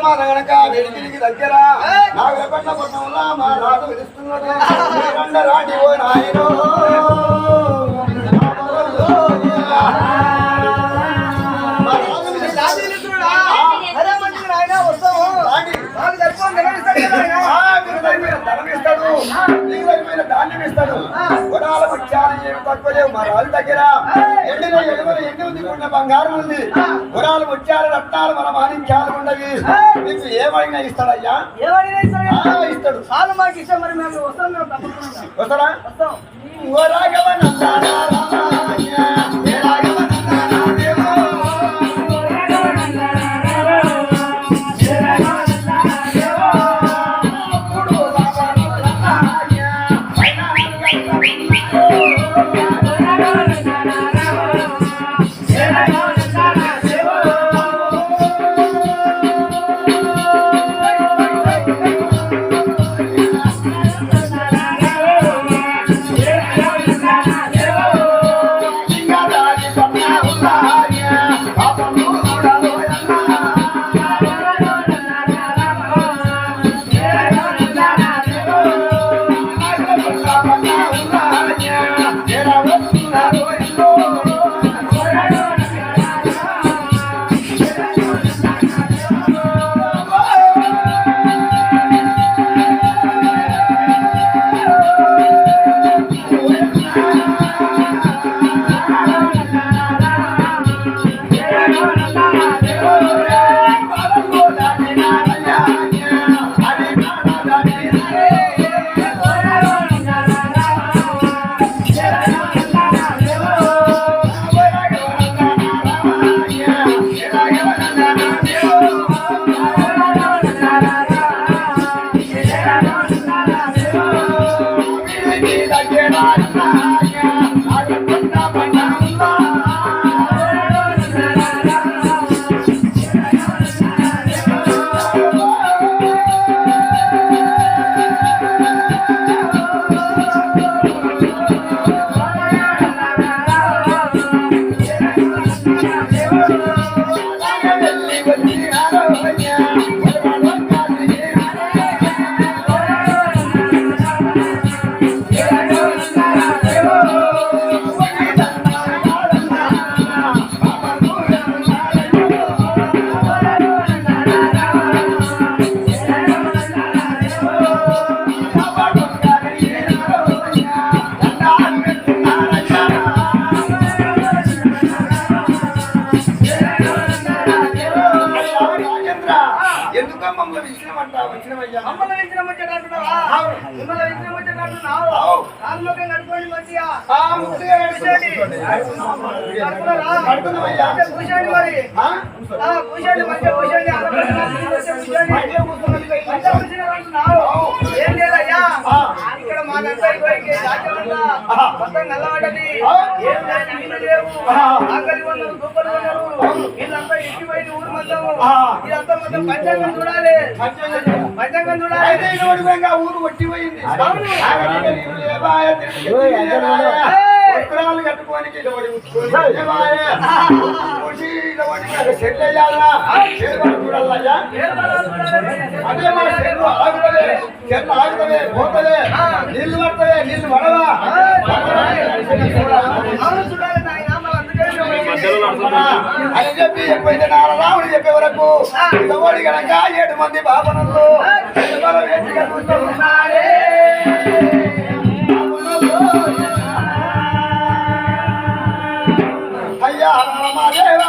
మా నగనక వెలిగిరికి దగ్గర నాగపట్ల పట్టణంలో మా రాజు విలుస్తున్నాడు రాణి ఓ నాయనో ధాన్యం ఇస్తాడు గుడాల ముత్యాలు ఏమి తక్కువ లేవు మా రాజు దగ్గర ఎండిన ఎలుమలు ఎండి దిగున్న బంగారం ఉంది గుడాలు ముత్యాలు రత్నాలు మన మాణిక్యాలు ఉండవి నీకు ఏమైనా ఇస్తాడయ్యా ఇస్తాడు చాలా మాకు ఇష్టం మరి మేము వస్తారా ఓ రాఘవ ఏం లేదయ్యా ఇక్కడ మాదంతా మొత్తం నల్లబడ్డది ఏం లేవు ఆకలి ఉన్నారు దూపలు ఉన్నారు వీళ్ళంతా ఎక్కిపోయి ఊరు మొత్తం ఇదంతా మొత్తం పంచాంగం చూడాలి పంచాంగం చూడాలి ఊరు కొట్టిపోయింది వస్త్రాలు కట్టుకోనికి చూడాలయ్యా అదే మన చెట్లు ఆగుతలే చెట్లు ఆగుతలే పోతలే నీళ్లు పడతలే నీళ్లు పడవా అని చెప్పి ఎప్పుడైతే నారాముడు చెప్పే వరకు ఓడి కనుక 7 మంది బాపనలు అయ్యా రామాదేవా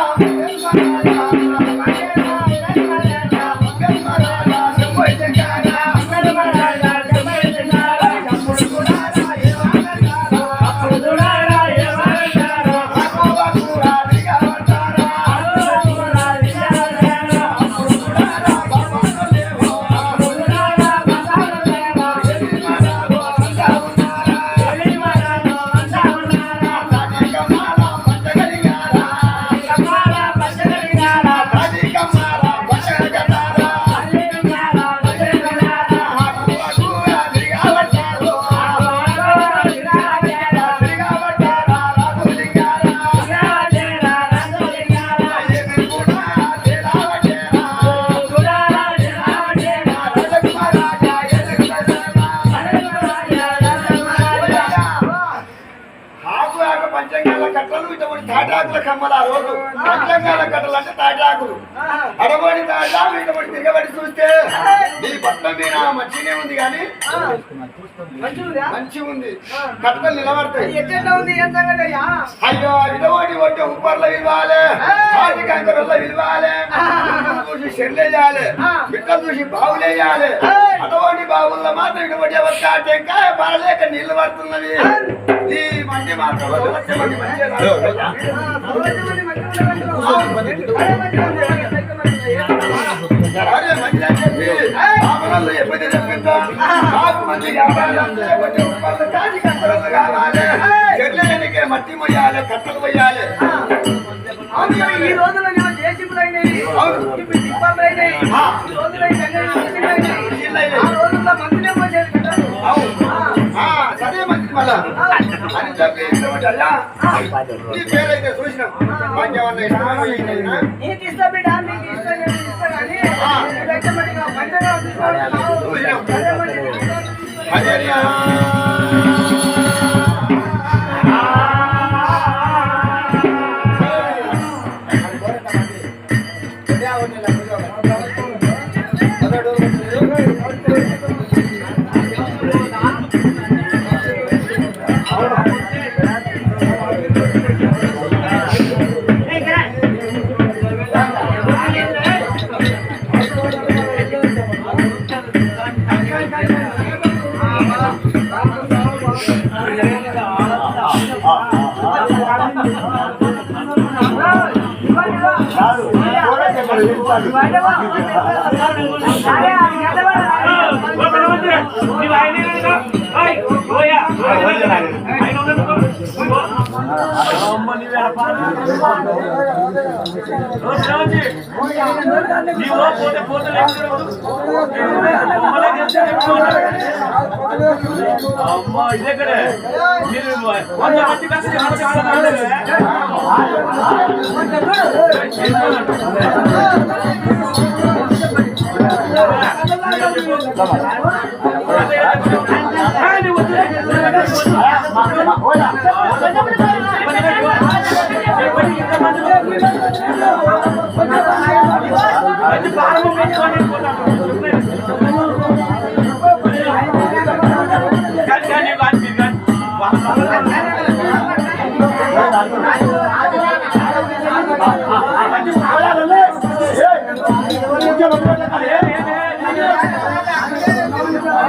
కట్టలు ఇటువంటి తాటాకుల కమ్మలు ఆ రోజు తెలంగాణ కట్టలు అంటే తాటాకులు అడబడి తాటాకు ఇటువంటి తిరగబడి చూస్తే నీ పట్నం మీద మంచిగానే ఉంది కానీ మంచి ఉంది కట్టలు నిలబడతాయి అయ్యో ఇటువంటి ఒట్టి ఉప్పర్ల విలువాలి ఆది కంకరల్లో విలువాలి చూసి చెర్లేయాలి బిడ్డలు చూసి బావులేయాలి అటువంటి బావుల్లో మాత్రం ఇటువంటి ఎవరు టెంకాయ పడలేక నీళ్లు పడుతున్నది ఈ మంది మాత్రం అరే మంచి అని చెప్పి ఆమరల్లో ఎప్పుడు చెప్పిందా నాకు మంది కాదు కంకరలు కావాలి చెర్లేనికే మట్టి మొయ్యాలి కట్టలు మొయ్యాలి ఈ రోజుల్లో జేసీబులైనాయి తిప్పలైనాయి ఈ రోజుల్లో ఆ రోజుల్లో మందులే పోసేది సరే మంచిది మళ్ళా అని చెప్పి నీ పేరైతే చూసినాం మాకేమన్నా ఇష్టమా నీకు ఇష్టం బిడ్డ నీకు ఇష్టం కానీ పంచగా అమ్మా ఇదే కడే మంచి కష్టం మంచి